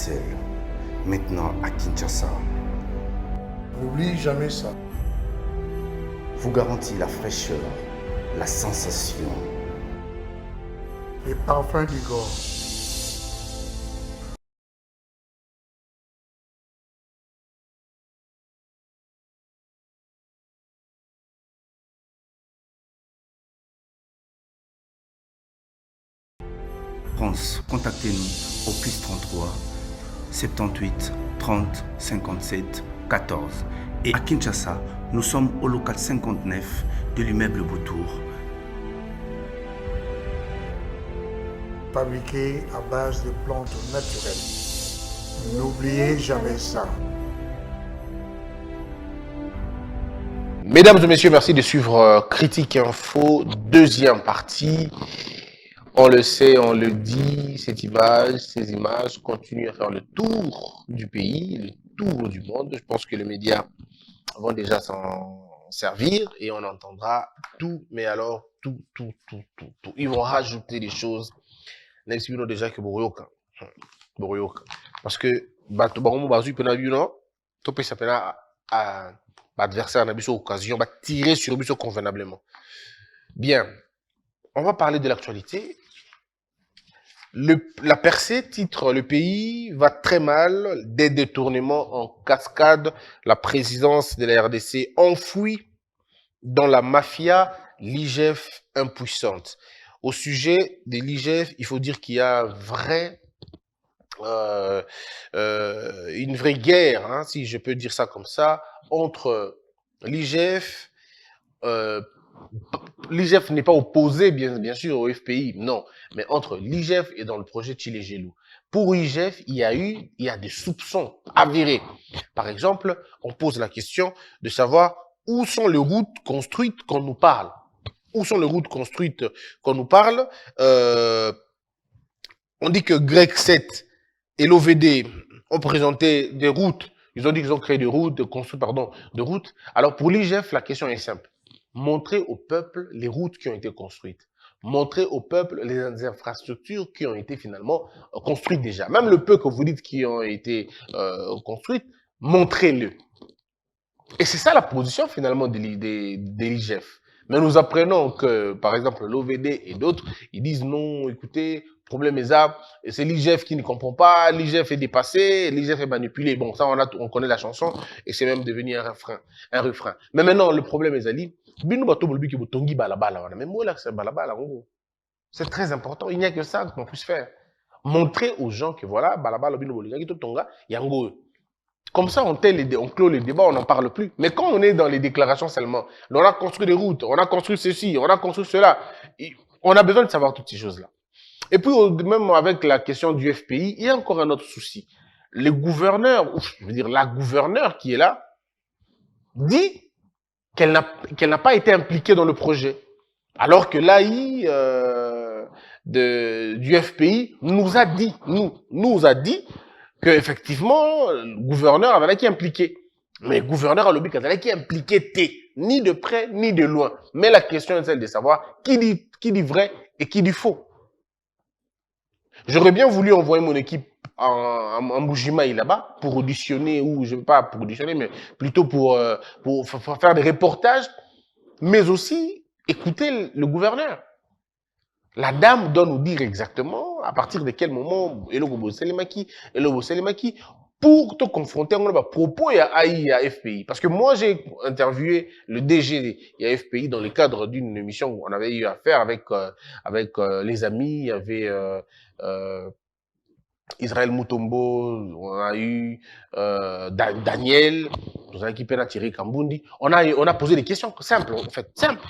Bruxelles, maintenant à Kinshasa, N'oublie jamais ça. vous garantit la fraîcheur, la sensation. Les parfums d'Igor. France, contactez-nous au +33 78 30 57 14. Et à Kinshasa, nous sommes au local 59 de l'immeuble Boutour. Fabriqué à base de plantes naturelles. N'oubliez jamais ça. Mesdames et messieurs, merci de suivre Critique Info, deuxième partie. On le sait, on le dit, ces images continuent à faire le tour du pays, le tour du monde. Je pense que les médias vont déjà s'en servir et on entendra tout, mais alors tout. Ils vont rajouter des choses. N'expliquons déjà que Boroyoka. Parce que, adversaire n'a occasion, va tirer sur lui convenablement. Bien, on va parler de l'actualité. La percée titre: le pays va très mal, des détournements en cascade, la présidence de la RDC enfouie dans la mafia, l'IGF impuissante. Au sujet de l'IGF, il faut dire qu'il y a une vraie guerre, hein, si je peux dire ça comme ça, entre l'IGF. L'IGF n'est pas opposé, bien sûr, au FPI, non, mais entre l'IGF et dans le projet Tchilé-Gelou. Pour l'IGF, il y a des soupçons avérés. Par exemple, on pose la question de savoir où sont les routes construites qu'on nous parle. Où sont les routes construites qu'on nous parle? On dit que Grec 7 et l'OVD ont présenté des routes. Ils ont dit qu'ils ont créé des routes, de routes. Alors pour l'IGF, la question est simple. Montrer au peuple les routes qui ont été construites. Montrer au peuple les infrastructures qui ont été finalement construites déjà. Même le peu que vous dites qui ont été construites, montrez-le. Et c'est ça la position finalement de l'IGF. Mais nous apprenons que, par exemple, l'OVD et d'autres, ils disent non, écoutez, problème est ça, c'est l'IGF qui ne comprend pas, l'IGF est dépassé, l'IGF est manipulé. Bon, ça, on connaît la chanson et c'est même devenu un refrain. Mais maintenant, le problème est Ali. C'est très important. Il n'y a que ça qu'on puisse faire. Montrer aux gens que voilà, comme ça, on clôt les débats, on n'en parle plus. Mais quand on est dans les déclarations seulement, on a construit des routes, on a construit ceci, on a construit cela, on a besoin de savoir toutes ces choses-là. Et puis, même avec la question du FPI, il y a encore un autre souci. Le gouverneur, la gouverneure qui est là, dit qu'elle n'a pas été impliquée dans le projet. Alors que l'AI du FPI nous a dit qu'effectivement, le gouverneur avait été impliqué. Mais le gouverneur a le but avait été impliqué, ni de près, ni de loin. Mais la question est celle de savoir qui dit vrai et qui dit faux. J'aurais bien voulu envoyer mon équipe en Bujimaï là-bas pour auditionner, ou je ne veux pas pour auditionner, mais plutôt pour faire des reportages, mais aussi écouter le gouverneur. La dame doit nous dire exactement à partir de quel moment Elobo Selemaki, pour te confronter à propos à FPI. Parce que moi, j'ai interviewé le DG de FPI dans le cadre d'une émission où on avait eu à faire avec les amis. Il y avait Israël Mutombo, on a eu Daniel, nous avons équipé Thierry Kambundi. On a posé des questions simples, en fait, simple.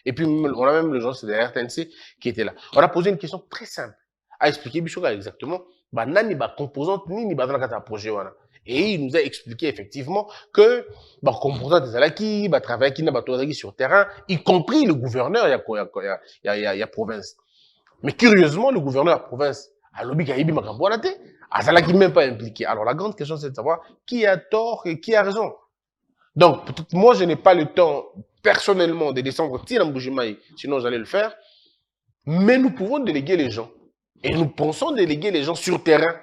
Et puis, on a même le gens de la RTNC qui était là. On a posé une question très simple à expliquer Bichoga exactement, nani ba composante ni ba dans le projet wana. Et il nous a expliqué effectivement que composante des alaki, travail qui n'a pas sur terrain, y compris le gouverneur, il y a province. Mais curieusement, le gouverneur de la province, à l'objet Gaïbi Makambouanate, Azalaki même pas impliqué. Alors la grande question, c'est de savoir qui a tort et qui a raison. Donc, peut-être moi, je n'ai pas le temps, personnellement, de descendre Tiram Boujimaï, sinon j'allais le faire. Mais nous pouvons déléguer les gens. Et nous pensons déléguer les gens sur terrain.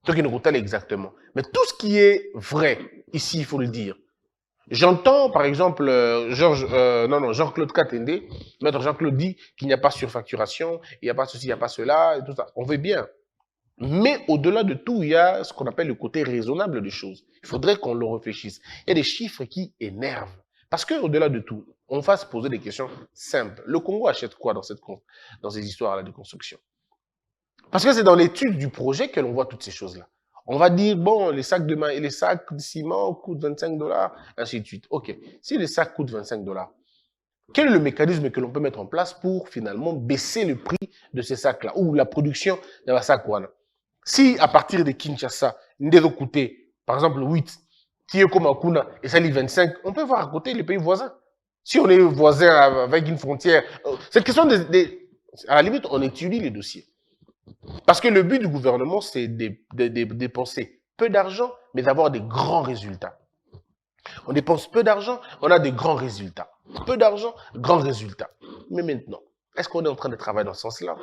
Toi qui nous contacte exactement. Mais tout ce qui est vrai, ici, il faut le dire. J'entends, par exemple, Jean-Claude Katende, maître Jean-Claude dit qu'il n'y a pas surfacturation, il n'y a pas ceci, il n'y a pas cela, et tout ça. On veut bien. Mais au-delà de tout, il y a ce qu'on appelle le côté raisonnable des choses. Il faudrait qu'on le réfléchisse. Il y a des chiffres qui énervent. Parce qu'au-delà de tout, on va se poser des questions simples. Le Congo achète quoi dans ces histoires-là de construction? Parce que c'est dans l'étude du projet que l'on voit toutes ces choses-là. On va dire, bon, les sacs de ciment coûtent 25 $, ainsi de suite. OK. Si les sacs coûtent 25 $, quel est le mécanisme que l'on peut mettre en place pour finalement baisser le prix de ces sacs-là ou la production de la sac Wana? Si à partir de Kinshasa, nous coûter, par exemple, 8, qui est comme Akuna, et ça lit 25, on peut voir à côté les pays voisins. Si on est voisin avec une frontière, c'est question à la limite, on étudie les dossiers. Parce que le but du gouvernement, c'est de dépenser peu d'argent, mais d'avoir des grands résultats. On dépense peu d'argent, on a des grands résultats. Peu d'argent, grands résultats. Mais maintenant, est-ce qu'on est en train de travailler dans ce sens-là?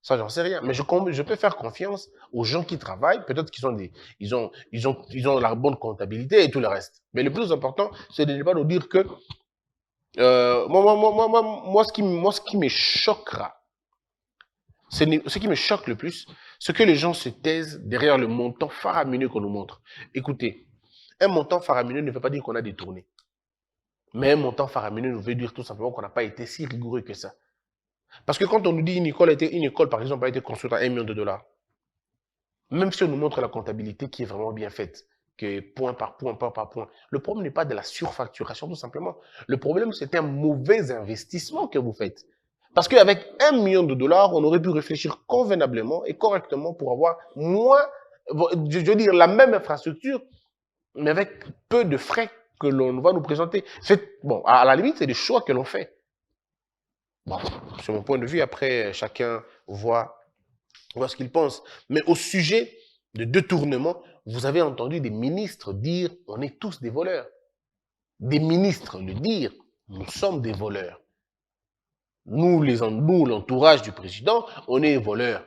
Ça, j'en sais rien. Mais je peux faire confiance aux gens qui travaillent. Peut-être qu'ils ont la bonne comptabilité et tout le reste. Mais le plus important, c'est de ne pas nous dire que moi, ce qui me choquera, ce qui me choque le plus, c'est que les gens se taisent derrière le montant faramineux qu'on nous montre. Écoutez, un montant faramineux ne veut pas dire qu'on a détourné. Mais un montant faramineux veut dire tout simplement qu'on n'a pas été si rigoureux que ça. Parce que quand on nous dit une école, par exemple, a été construite à $1 million, même si on nous montre la comptabilité qui est vraiment bien faite, que point par point, le problème n'est pas de la surfacturation, tout simplement. Le problème, c'est un mauvais investissement que vous faites. Parce qu'avec $1 million, on aurait pu réfléchir convenablement et correctement pour avoir moins, je veux dire, la même infrastructure, mais avec peu de frais que l'on va nous présenter. Bon, à la limite, c'est des choix que l'on fait. Bon, sur mon point de vue, après, chacun voit ce qu'il pense. Mais au sujet de détournement, vous avez entendu des ministres dire « on est tous des voleurs ». Des ministres le dire « nous sommes des voleurs ». Nous, l'entourage du président, on est voleurs.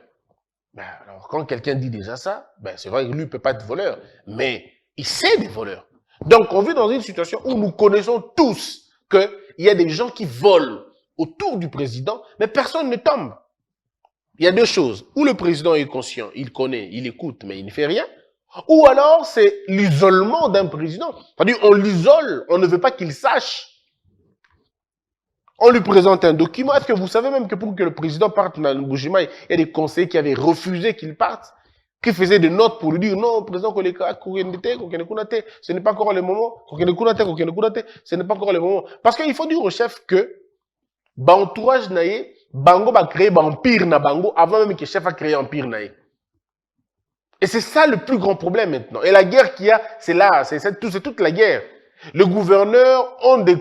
Ben, alors, quand quelqu'un dit déjà ça, ben, c'est vrai que lui ne peut pas être voleur, mais il sait des voleurs. Donc, on vit dans une situation où nous connaissons tous qu'il y a des gens qui volent autour du président, mais personne ne tombe. Il y a deux choses. Ou le président est conscient, il connaît, il écoute, mais il ne fait rien. Ou alors, c'est l'isolement d'un président. C'est-à-dire, on l'isole, on ne veut pas qu'il sache. On lui présente un document. Est-ce que vous savez même que pour que le président parte dans le Boujima, il y a des conseillers qui avaient refusé qu'il parte, qui faisaient des notes pour lui dire non, président, ce n'est pas encore le moment, ce n'est pas encore le moment. Parce qu'il faut dire au chef que, entourage naïe, Bango va créer empire na Bango avant même que le chef a créé empire naïe. Et c'est ça le plus grand problème maintenant. Et la guerre qu'il y a, c'est là, c'est toute la guerre. Les gouverneurs ont des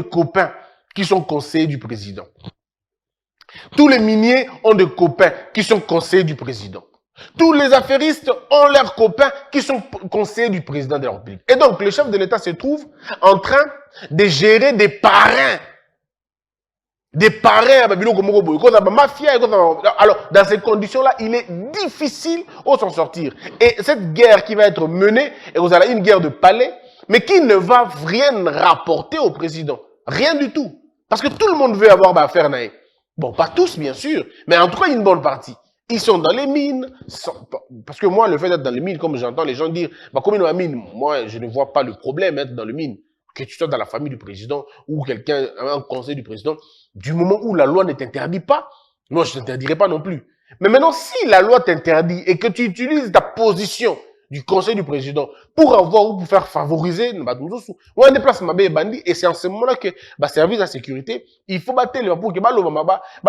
copains qui sont conseillers du président. Tous les miniers ont des copains qui sont conseillers du président. Tous les affairistes ont leurs copains qui sont conseillers du président de la République. Et donc, le chef de l'État se trouve en train de gérer des parrains. Des parrains à Babylone comme mafia. Alors, dans ces conditions-là, il est difficile de s'en sortir. Et cette guerre qui va être menée, et vous avez une guerre de palais, mais qui ne va rien rapporter au président. Rien du tout. Parce que tout le monde veut avoir affaire naïe. Bon, pas tous, bien sûr, mais en tout cas, une bonne partie. Ils sont dans les mines. Parce que moi, le fait d'être dans les mines, comme j'entends les gens dire, comme dans la mine, moi, je ne vois pas le problème d'être dans les mines. Que tu sois dans la famille du président ou quelqu'un, un conseil du président, du moment où la loi ne t'interdit pas, moi, je ne t'interdirai pas non plus. Mais maintenant, si la loi t'interdit et que tu utilises ta position du conseil du président pour avoir ou pour faire favoriser, on déplace ma bandi et c'est en ce moment-là que service de sécurité, il faut battre le pour que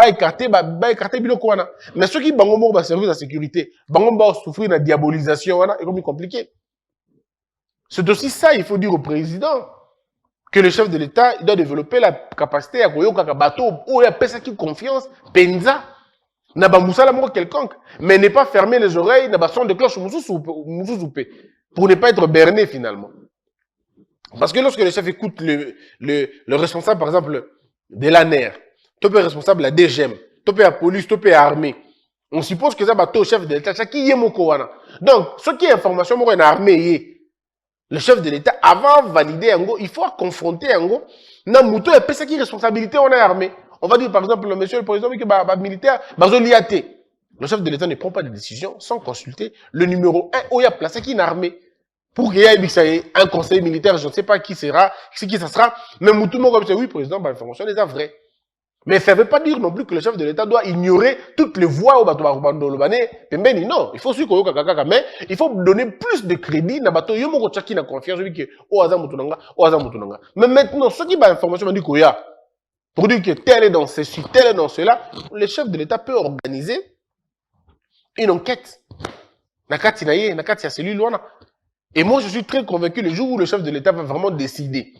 écarter biloko wana. Mais ceux qui bango service de sécurité, bango souffrir de diabolisation wana, c'est compliqué. C'est aussi ça, il faut dire au président que le chef de l'État doit développer la capacité à koyoka bateau ou à pesa qui confiance, penza. N'a pas moussala quelconque, mais ne pas fermer les oreilles, n'a pas son de cloche pour ne pas être berné finalement. Parce que lorsque le chef écoute le responsable, par exemple, de l'ANER, tu peux être responsable de la DGM, tu peux la police, tu peux l'armée, On suppose que ça va au chef de l'État. Ça qui est mon kowana. Donc, ce qui est information, moi, une armée, le chef de l'État, avant de valider, il faut confronter, non, mouton, et puis, c'est qui responsabilité, on est armé. On va dire, par exemple, le monsieur le président, qui est militaire, le chef de l'État ne prend pas de décision sans consulter le numéro 1, où il y a placé qui est une armée. Pour qu'il y ait un conseil militaire, je ne sais pas qui sera, qui ça sera, mais mouton, comme ça, oui, président, l'information est vraie. Mais ça ne veut pas dire non plus que le chef de l'État doit ignorer toutes les voix au bateau non, il faut suivre Kaka, mais il faut donner plus de crédit na bateau yo moko tchaki na confiance que mais maintenant ceux qui ba information dit koya pour dire que tel est dans ceci, tel est dans cela, le chef de l'État peut organiser une enquête. Nakati na ye, nakati ya celui loana. Et moi je suis très convaincu le jour où le chef de l'État va vraiment décider.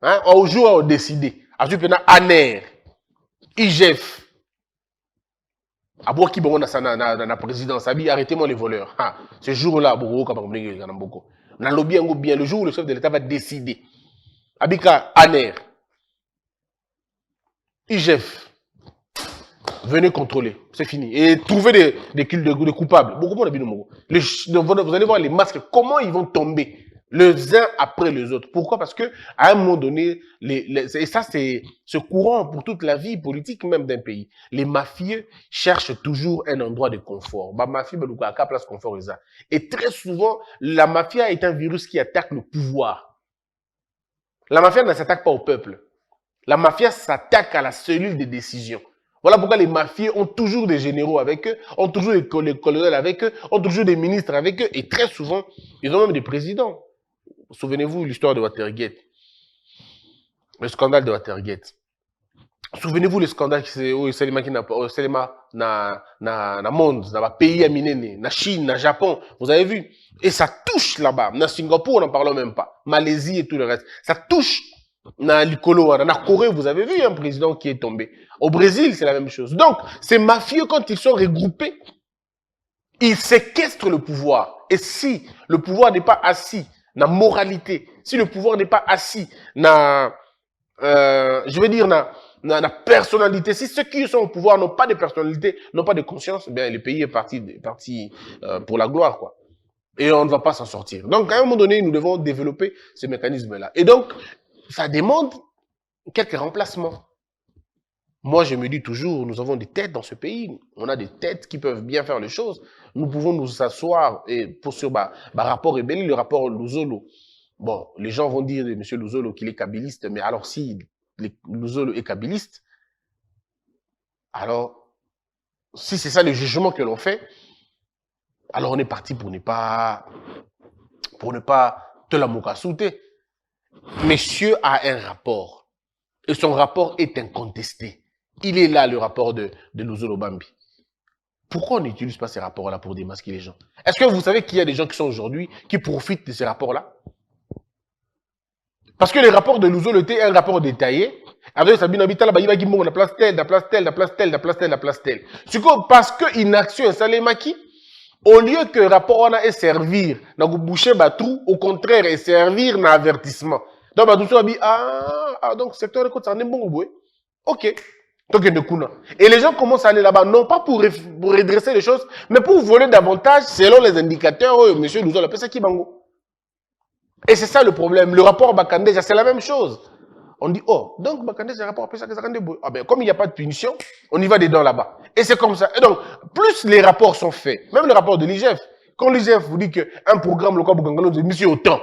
Hein, au jour où décider. Ensuite maintenant ANER IGF. Aboua qui bon na la présidence, arrêtez-moi les voleurs. Ah, ce jour-là, bien le jour où le chef de l'État va décider. Abika ANER, IGF, venez contrôler, c'est fini. Et trouver des coupables. Beaucoup vous allez voir les masques, comment ils vont tomber. Les uns après les autres. Pourquoi? Parce que à un moment donné, et ça c'est ce courant pour toute la vie politique même d'un pays. Les mafieux cherchent toujours un endroit de confort. Place confort et très souvent, la mafia est un virus qui attaque le pouvoir. La mafia ne s'attaque pas au peuple. La mafia s'attaque à la cellule de décision. Voilà pourquoi les mafieux ont toujours des généraux avec eux, ont toujours des colonels avec eux, ont toujours des ministres avec eux, et très souvent, ils ont même des présidents. Souvenez-vous l'histoire de Watergate. Le scandale de Watergate. Souvenez-vous le scandale qui s'est au na monde, dans le pays à Minene, na Chine, na Japon. Vous avez vu? Et ça touche là-bas. Na Singapour, on n'en parle même pas. Malaisie et tout le reste. Ça touche na Likolo, na Corée, vous avez vu un président qui est tombé. Au Brésil, c'est la même chose. Donc, ces mafieux, quand ils sont regroupés, ils séquestrent le pouvoir. Et si le pouvoir n'est pas assis na moralité, si le pouvoir n'est pas assis na, je veux dire, na personnalité, si ceux qui sont au pouvoir n'ont pas de personnalité, n'ont pas de conscience, bien, le pays est parti pour la gloire, quoi. Et on ne va pas s'en sortir. Donc, à un moment donné, nous devons développer ce mécanisme-là. Et donc, ça demande quelques remplacements. Moi, je me dis toujours, nous avons des têtes dans ce pays. On a des têtes qui peuvent bien faire les choses. Nous pouvons nous asseoir et pour sur rapport rebelle, le rapport Luzolo. Bon, les gens vont dire de M. Luzolo qu'il est kabyliste, mais alors si Luzolo est kabyliste, alors si c'est ça le jugement que l'on fait, alors on est parti pour ne pas te la mokasouter. Monsieur a un rapport et son rapport est incontesté. Il est là, le rapport de Luzolo Bambi. Pourquoi on n'utilise pas ces rapports-là pour démasquer les gens? Est-ce que vous savez qu'il y a des gens qui sont aujourd'hui qui profitent de ces rapports-là? Parce que les rapports de Luzolo étaient un rapport détaillé. Avec Sabine Habitat, la place telle, la place telle, la place telle, la place telle, la place telle. Parce que une action est maki, au lieu que le rapport ait servir, na boucher trou, au contraire, et servir na avertissement. Donc, donc, secteur de côte, ça n'est bon, ok. Et les gens commencent à aller là-bas, non pas pour redresser les choses, mais pour voler davantage selon les indicateurs. Oh, monsieur Luzolo, c'est ça qui bango. Et c'est ça le problème. Le rapport Bakande, c'est la même chose. On dit, oh, donc Bakande, c'est un rapport ah ben, comme il n'y a pas de punition, on y va dedans là-bas. Et c'est comme ça. Et donc, plus les rapports sont faits, même le rapport de l'IGF, quand l'IGF vous dit qu'un programme local Bukangalo de monsieur autant,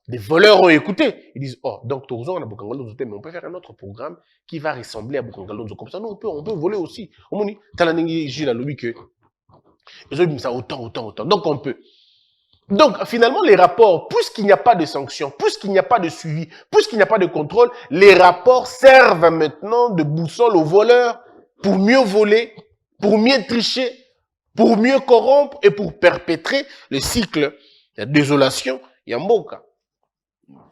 des voleurs ont écouté. Ils disent, oh, donc Torzon, on a Bukangalo, mais on peut faire un autre programme qui va ressembler à Bukangalo. Comme ça, non, on peut voler aussi. On dit, Talanengi, Gilles, la lobby que. Ils ont dit ça autant. Donc, on peut. Donc, finalement, les rapports, puisqu'il n'y a pas de sanctions, puisqu'il n'y a pas de suivi, puisqu'il n'y a pas de contrôle, les rapports servent maintenant de boussole aux voleurs pour mieux voler, pour mieux tricher, pour mieux corrompre et pour perpétrer le cycle de désolation. Yamboka.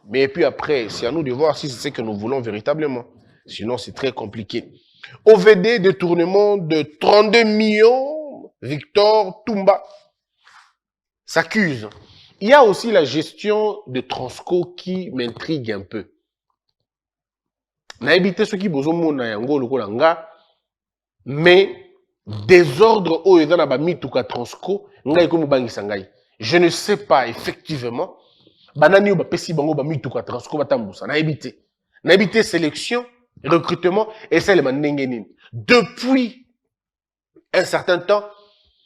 Mais puis après, c'est à nous de voir si c'est ce que nous voulons véritablement. Sinon, c'est très compliqué. OVD, détournement de 32 millions, Victor Toumba s'accuse. Il y a aussi la gestion de Transco qui m'intrigue un peu. Mais désordre oyo eza na ba mituka Transco ngai ko mobangisa ngai. Je ne sais pas effectivement banani oyo bapesi bango ba mituka Transco batambusa na éviter. Na éviter sélection, recrutement et celle ndenge nini. Depuis un certain temps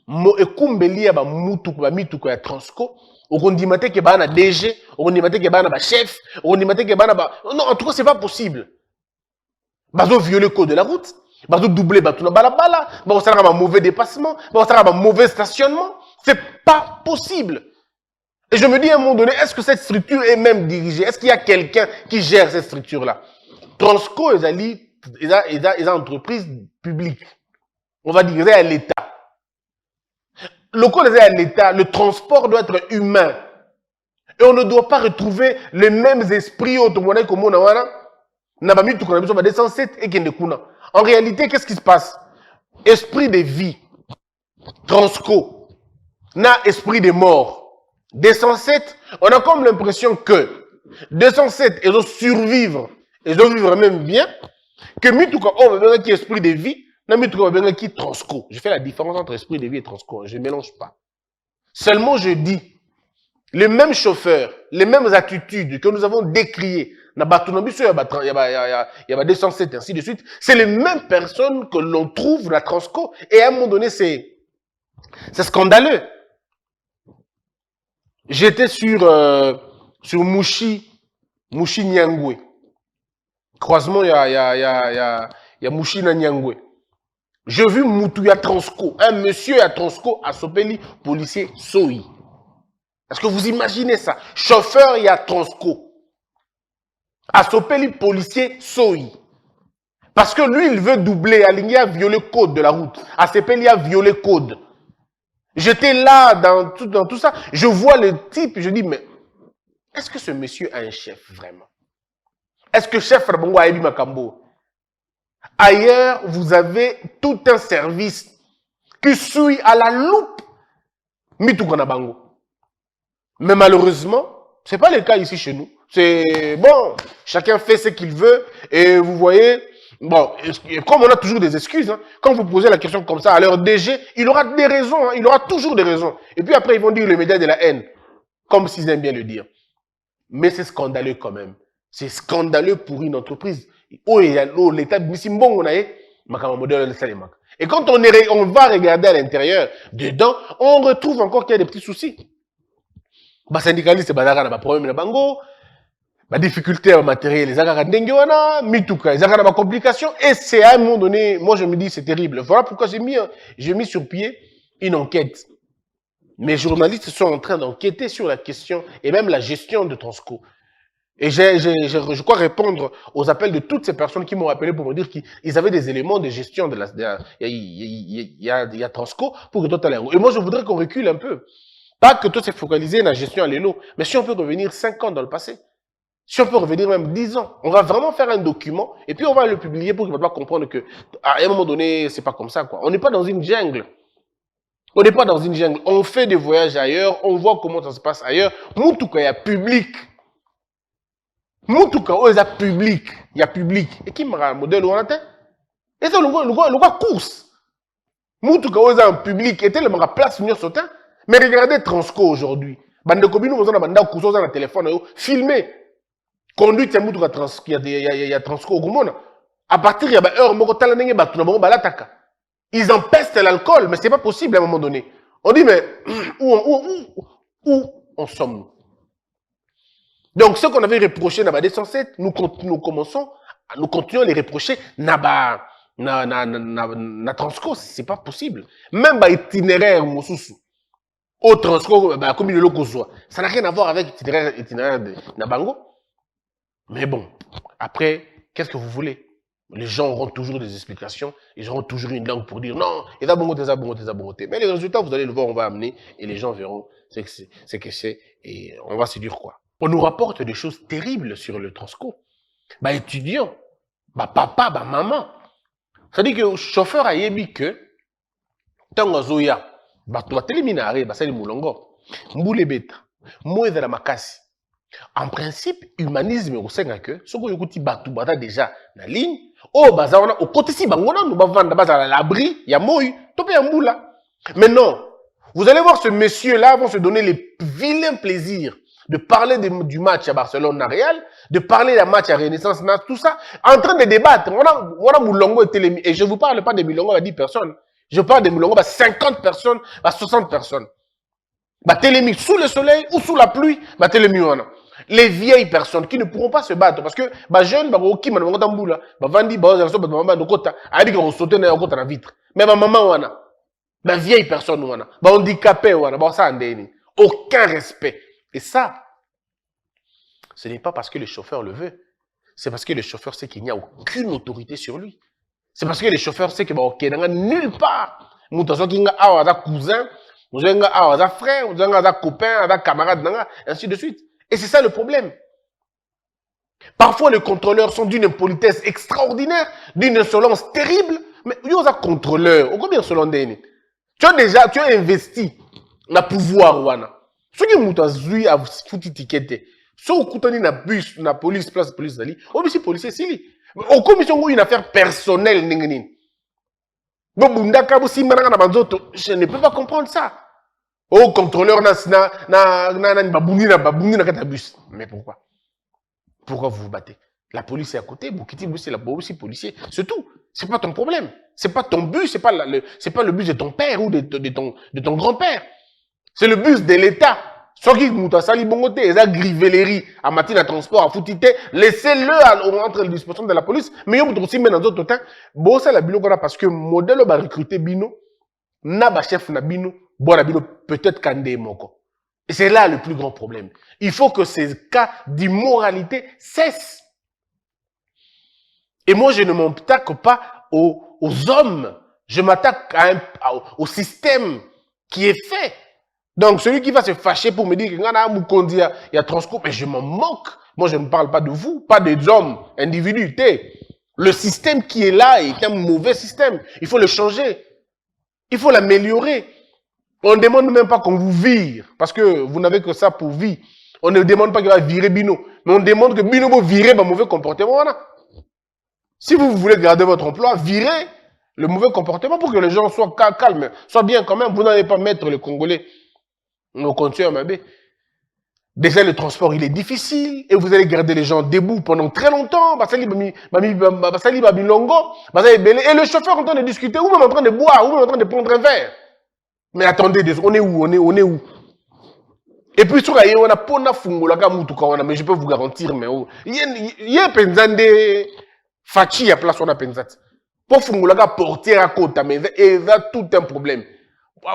mo ekumbeli ya ba mituka ya Transco okondima te ke bana DG, okondima te ke bana ba chef, okondima te ke bana ba non, en tout cas c'est pas possible. Bazo violer le code de la route. Bazo doubler bato na balabala, bazo sala ba mauvais dépassement, bazo sala ba mauvais stationnement, c'est pas possible. Et je me dis à un moment donné, est-ce que cette structure est même dirigée? Est-ce qu'il y a quelqu'un qui gère cette structure-là? Transco est une entreprise publique. On va dire, c'est à l'État. Le code est à l'État, le transport doit être humain. Et on ne doit pas retrouver les mêmes esprits au Tomonai comme on a. En réalité, qu'est-ce qui se passe? Esprit de vie, Transco, n'a esprit de mort. 207, on a comme l'impression que 207, ils doivent survivre, ils doivent vivre même bien, que Mituka, on va qui esprit de vie, n'a Mituka va qui Transco. Je fais la différence entre esprit de vie et Transco, je ne mélange pas. Seulement, je dis, les mêmes chauffeurs, les mêmes attitudes que nous avons décriées, il y a 207, ainsi de suite. C'est les mêmes personnes que l'on trouve dans la Transco. Et à un moment donné, c'est scandaleux. J'étais sur Mouchi Nyangwe. Croisement, il y a Mouchi Nyangwe. J'ai vu Moutouya Transco, un monsieur à Transco, à Sopeli, policier Sohi. Est-ce que vous imaginez ça? Chauffeur, il y a Transco. À Sopeli, policier Sohi. Parce que lui, il veut doubler. Aligné a violé le code de la route. À Sopeli, il a violé le code. J'étais là dans tout ça. Je vois le type. Je dis, mais est-ce que ce monsieur a un chef vraiment? Est-ce que chef Rabongo a élu Makambo? Ailleurs, vous avez tout un service qui suit à la loupe Mitoukonabango. Mais malheureusement, ce n'est pas le cas ici chez nous. C'est bon, chacun fait ce qu'il veut et vous voyez, bon, comme on a toujours des excuses, hein, quand vous posez la question comme ça à leur DG, il aura des raisons, hein, il aura toujours des raisons. Et puis après, ils vont dire les médias de la haine, comme s'ils aiment bien le dire. Mais c'est scandaleux quand même. C'est scandaleux pour une entreprise. Oh, l'État de Missimbongo, et quand on va regarder à l'intérieur, dedans, on retrouve encore qu'il y a des petits soucis. Les syndicalistes, ils ont des problèmes, des difficultés matérielles, ils ont des complications. Et c'est à un moment donné, moi je me dis, c'est terrible. Voilà pourquoi j'ai mis sur pied une enquête. Mes journalistes sont en train d'enquêter sur la question et même la gestion de Transco. Et je crois répondre aux appels de toutes ces personnes qui m'ont appelé pour me dire qu'ils avaient des éléments de gestion de il y a Transco pour que toi Et moi, je voudrais qu'on recule un peu. Pas que tout s'est focalisé dans la gestion à l'élo, mais si on peut revenir 5 ans dans le passé, si on peut revenir même 10 ans, on va vraiment faire un document et puis on va le publier pour qu'il ne va pas comprendre que à un moment donné, c'est pas comme ça, quoi. On n'est pas dans une jungle. On n'est pas dans une jungle. On fait des voyages ailleurs, on voit comment ça se passe ailleurs. Moutouka, il y a public. Moutouka, il y a public. Il y a public. Et qui m'a un modèle où on attend? Et ça, le course. Moutouka, il y a un public. Et tel, il m'a place sur Sotin. Mais regardez Transco aujourd'hui. Bande Kobi, nous avons un course dans le téléphone, filmé. Conduite, il y a Transco au Gumona. À partir de l'heure, ils empestent l'alcool, mais ce n'est pas possible à un moment donné. On dit, mais où en sommes-nous? Donc, ce qu'on avait reproché dans la D107, nous continuons à les reprocher na Transco, c'est pas possible. Même itinéraire au Transco, comme il le soit, ça n'a rien à voir avec l'itinéraire de Nabango. Mais bon, après, qu'est-ce que vous voulez? Les gens auront toujours des explications, ils auront toujours une langue pour dire non, et mais les résultats, vous allez le voir, on va amener, et les gens verront ce que c'est, et on va se dire quoi. On nous rapporte des choses terribles sur le Transco. Étudiants, papa, maman. C'est-à-dire que le chauffeur a dit que, tant Zoya, téléminare, c'est le moulongo, mboule beta, moué la makasi. En principe, humanisme au Sénégal que ce qu'on écoute déjà na ligne, au côté si bangona nous va vendre à l'abri, il y a moi Topé un bout là. Mais non. Vous allez voir ce monsieur-là vont se donner les vilains plaisirs de parler du match à Barcelone-Real, de parler d'un match à Renaissance, tout ça, en train de débattre. On a Moulongo et Télémi. Et je ne vous parle pas de Moulongo à 10 personnes. Je parle de Moulongo à 50 personnes, à 60 personnes. Télémi, sous le soleil ou sous la pluie, Télémi, on a. Les vieilles personnes qui ne pourront pas se battre parce que jeunes qui m'ont dit tamboula vandi maman de kota a dit qu'on sauter na kota na vitre mais maman wana vieille personne wana handicapé wana ça ndeni aucun respect et ça ce n'est pas parce que le chauffeur le veut, c'est parce que le chauffeur sait qu'il n'y a aucune autorité sur lui, c'est parce que le chauffeur sait que nulle part mutaso kinga awa cousin muzenga awa frère muzenga copain camarade ainsi de suite. Et c'est ça le problème. Parfois, les contrôleurs sont d'une impolitesse extraordinaire, d'une insolence terrible. Mais il y a un contrôleur. Combien insolent d'année? Tu as investi dans le pouvoir. Ceux qui ont à foutre ticket. Ceux qui ont na bus, na police, place police, aussi policier, c'est au commission où une affaire personnelle. Je ne peux pas comprendre ça. Oh, contrôleur, mais pourquoi? Pourquoi vous vous battez? La police est à côté, Boukiti, c'est la police, policier, c'est tout. C'est pas ton problème. C'est pas ton bus, c'est pas le bus de ton père ou de ton grand-père. C'est le bus de l'État. Ceux qui mouta sali bongote, ils ont grivellerie à matin à transport, à foutité, laissez-le entre les dispositions de la police. Mais il y a aussi dans d'autres temps, bon, ça la bilo parce que modèle va recruter Bino, n'a ba chef na Bino, peut-être Kandé Moko. Et c'est là le plus grand problème. Il faut que ces cas d'immoralité cessent. Et moi, je ne m'attaque pas aux hommes. Je m'attaque au système qui est fait. Donc, celui qui va se fâcher pour me dire qu'il y a Transco, mais je m'en moque. Moi, je ne parle pas de vous, pas des hommes, individus. Le système qui est là est un mauvais système. Il faut le changer. Il faut l'améliorer. On ne demande même pas qu'on vous vire, parce que vous n'avez que ça pour vivre. On ne demande pas qu'il va virer Bino, mais on demande que Bino va virer le mauvais comportement. Voilà. Si vous voulez garder votre emploi, virez le mauvais comportement pour que les gens soient calmes, soient bien quand même. Vous n'allez pas mettre les Congolais au compteur Mabé. Déjà, le transport, il est difficile, et vous allez garder les gens debout pendant très longtemps. Et le chauffeur en train de discuter, ou même en train de boire, ou même en train de prendre un verre. Mais attendez, on est où? On est où? Et puis, on a pona fungola mutuka, mais je peux vous garantir, mais il y a penzande fachi à place on a penzat. Pour fungola porter à côté, mais il y a tout un problème.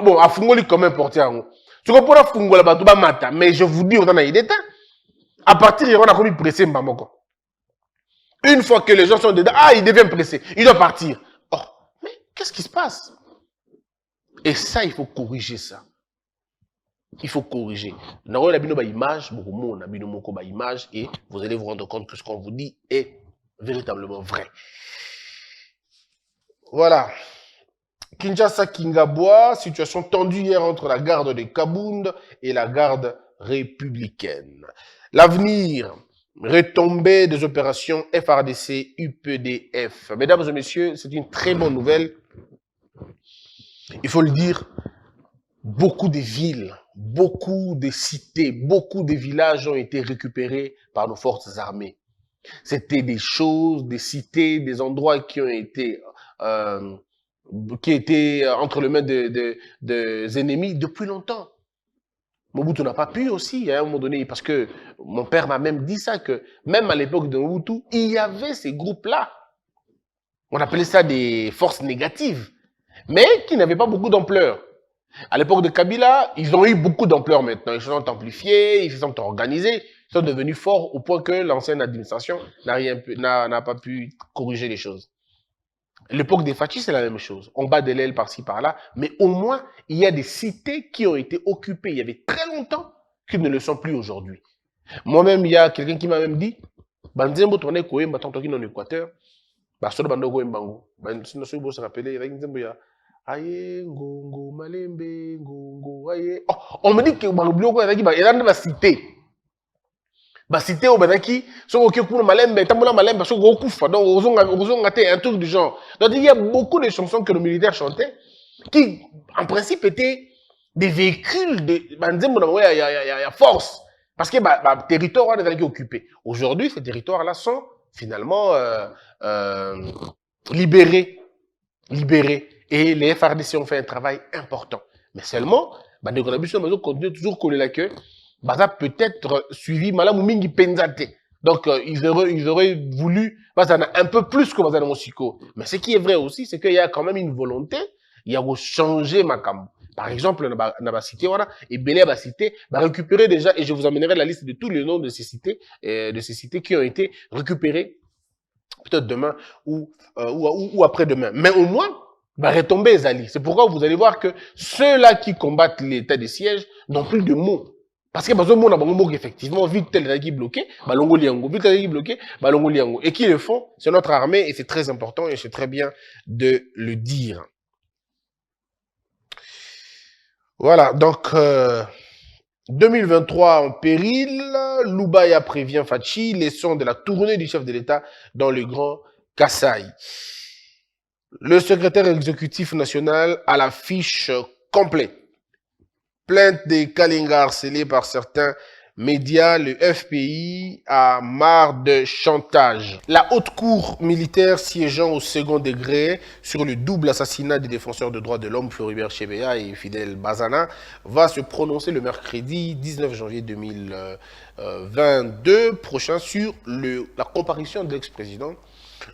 Bon, à fungoli comme un portier. Tu comprends la fungola batuba mata, mais je vous dis, on a un état. À partir de là, on a commis pressé Mbamoko. Une fois que les gens sont dedans, ils deviennent pressés, ils doivent partir. Oh, mais qu'est-ce qui se passe? Et ça, il faut corriger ça. Il faut corriger. Nous avons une image, et vous allez vous rendre compte que ce qu'on vous dit est véritablement vrai. Voilà. Kinshasa Kingabois, situation tendue hier entre la garde de Kabound et la garde républicaine. L'avenir, retombée des opérations FRDC UPDF. Mesdames et messieurs, c'est une très bonne nouvelle. Il faut le dire, beaucoup de villes, beaucoup de cités, beaucoup de villages ont été récupérés par nos forces armées. C'était des choses, des cités, des endroits qui ont été, entre les mains des ennemis depuis longtemps. Mobutu n'a pas pu aussi, à un moment donné, parce que mon père m'a même dit ça, que même à l'époque de Mobutu, il y avait ces groupes-là. On appelait ça des forces négatives, mais qui n'avaient pas beaucoup d'ampleur. À l'époque de Kabila, ils ont eu beaucoup d'ampleur maintenant. Ils se sont amplifiés, ils se sont organisés, ils sont devenus forts au point que l'ancienne administration n'a pas pu corriger les choses. L'époque des Fachi, c'est la même chose. On bat de l'aile par-ci, par-là, mais au moins, il y a des cités qui ont été occupées il y avait très longtemps, qui ne le sont plus aujourd'hui. Moi-même, il y a quelqu'un qui m'a même dit, Banzembo tourné Koem, Batantoki dans l'Équateur, Basolo Bando Koem Bango. Sinon, ce que se rappelait, il y a Aye, Ngongo, Malembe, Ngongo, Aye. Oh, on me dit que Bango, il y a une cité. Cité au Banaki, sont ok pour Malembe, Tamoula Malembe, sont au Koufa, donc on a un truc du genre. Donc il y a beaucoup de chansons que nos militaires chantaient, qui en principe étaient des véhicules de force. Parce que le territoire est occupé. Aujourd'hui, ces territoires-là sont finalement libérés. Et les FRDC ont fait un travail important. Mais seulement, les Congolais continuent toujours coller la queue. Peut-être suivi Malam Mingi Penzate. Donc, ils auraient voulu un peu plus que Bazana Mosiko. Mais ce qui est vrai aussi, c'est qu'il y a quand même une volonté, il y a changer Makambo. Par exemple, dans la cité, et Belé a cité, récupérer déjà, et je vous amènerai la liste de tous les noms de ces cités qui ont été récupérées, peut-être demain ou après-demain. Mais au moins, retomber les alliés. C'est pourquoi vous allez voir que ceux-là qui combattent l'état de siège n'ont plus de mots. Parce que effectivement, vite tel qui est bloqué, vite tel qui est bloqué, et qui le font, c'est notre armée, et c'est très important, et c'est très bien de le dire. Voilà, donc 2023 en péril, Loubaya prévient Fachi, leçon de la tournée du chef de l'État dans le Grand Kasaï. Le secrétaire exécutif national a la fiche complète. Plainte des Kalinga harcelés par certains médias, le FPI a marre de chantage. La haute cour militaire siégeant au second degré sur le double assassinat des défenseurs des droits de l'homme Floribert Chebeya et Fidel Bazana va se prononcer le mercredi 19 janvier 2022 prochain sur la comparution de l'ex-président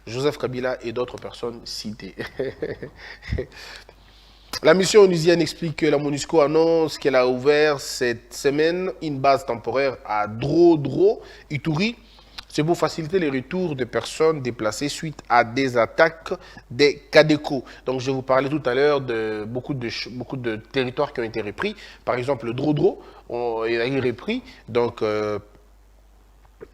Joseph Kabila et d'autres personnes citées. La mission onusienne explique que la MONUSCO annonce qu'elle a ouvert cette semaine une base temporaire à Drodro, Ituri. C'est pour faciliter les retours de personnes déplacées suite à des attaques des Kadeko. Donc, je vous parlais tout à l'heure de beaucoup de territoires qui ont été repris. Par exemple, le Drodro il a été repris. Donc,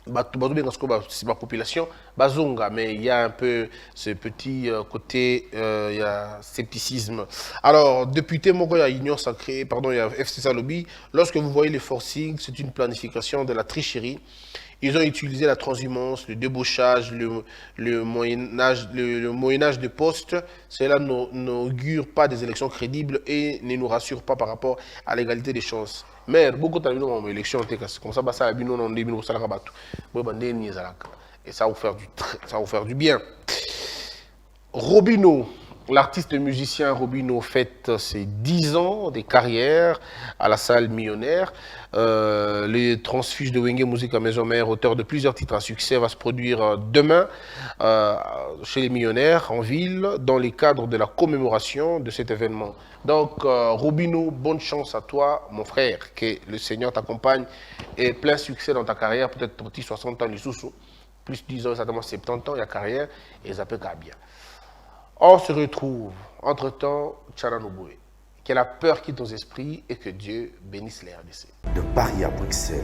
c'est ma population bazonga, mais il y a un peu ce petit côté il y a scepticisme. Alors député Mokoya Union Sacrée, pardon, il y a FC Salobi, lorsque vous voyez les forcings, c'est une planification de la tricherie. Ils ont utilisé la transhumance, le débauchage, le Moyen-Âge de postes. Cela n'augure pas des élections crédibles et ne nous rassure pas par rapport à l'égalité des chances. Mais beaucoup de élections comme ça, ça a et ça va vous faire du bien. Robino, l'artiste musicien Robino fête ses 10 ans de carrière à la salle Millionnaire. Les transfuges de Wenge Musique à Maison Mère, auteur de plusieurs titres à succès, va se produire demain chez les Millionnaires en ville dans le cadre de la commémoration de cet événement. Donc Robino, bonne chance à toi mon frère, que le Seigneur t'accompagne et plein succès dans ta carrière, peut-être petit 60 ans, les sous-sous, plus 10 ans, certainement 70 ans, il y a carrière et ça peut bien. On se retrouve, entre-temps, Tcharanoboué. Que la peur quitte nos esprits et que Dieu bénisse les RDC. De Paris à Bruxelles,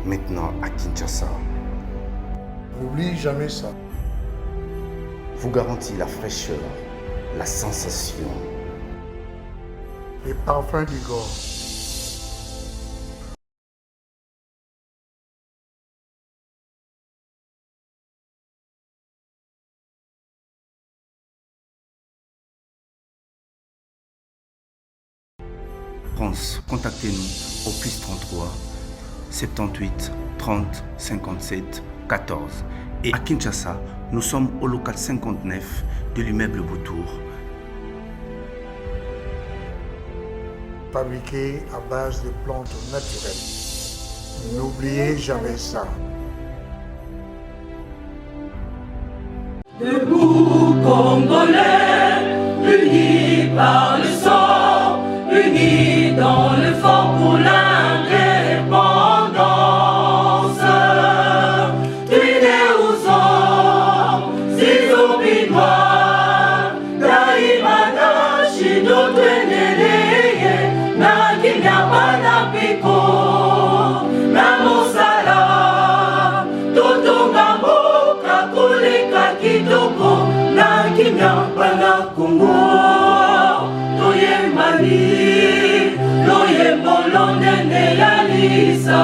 maintenant à Kinshasa. N'oublie jamais ça. Vous garantit la fraîcheur, la sensation. Les parfums du Gore. France, contactez-nous au +33 78 30 57 14. Et à Kinshasa, nous sommes au local 59 de l'immeuble Boutour. Fabriqué à base de plantes naturelles. N'oubliez jamais ça. Debout Congolais, unis par le sang, unis dans le fort pour l'indépendance. Tués aux hommes, si obinois, Daimana, Shido, Tweneleye, Nakinyabana Piko, Namosala, Totongambo, Kakulika Kitoko, Nakinyabana Kongo, Toye Mali. Loye molonde ne ya lisa.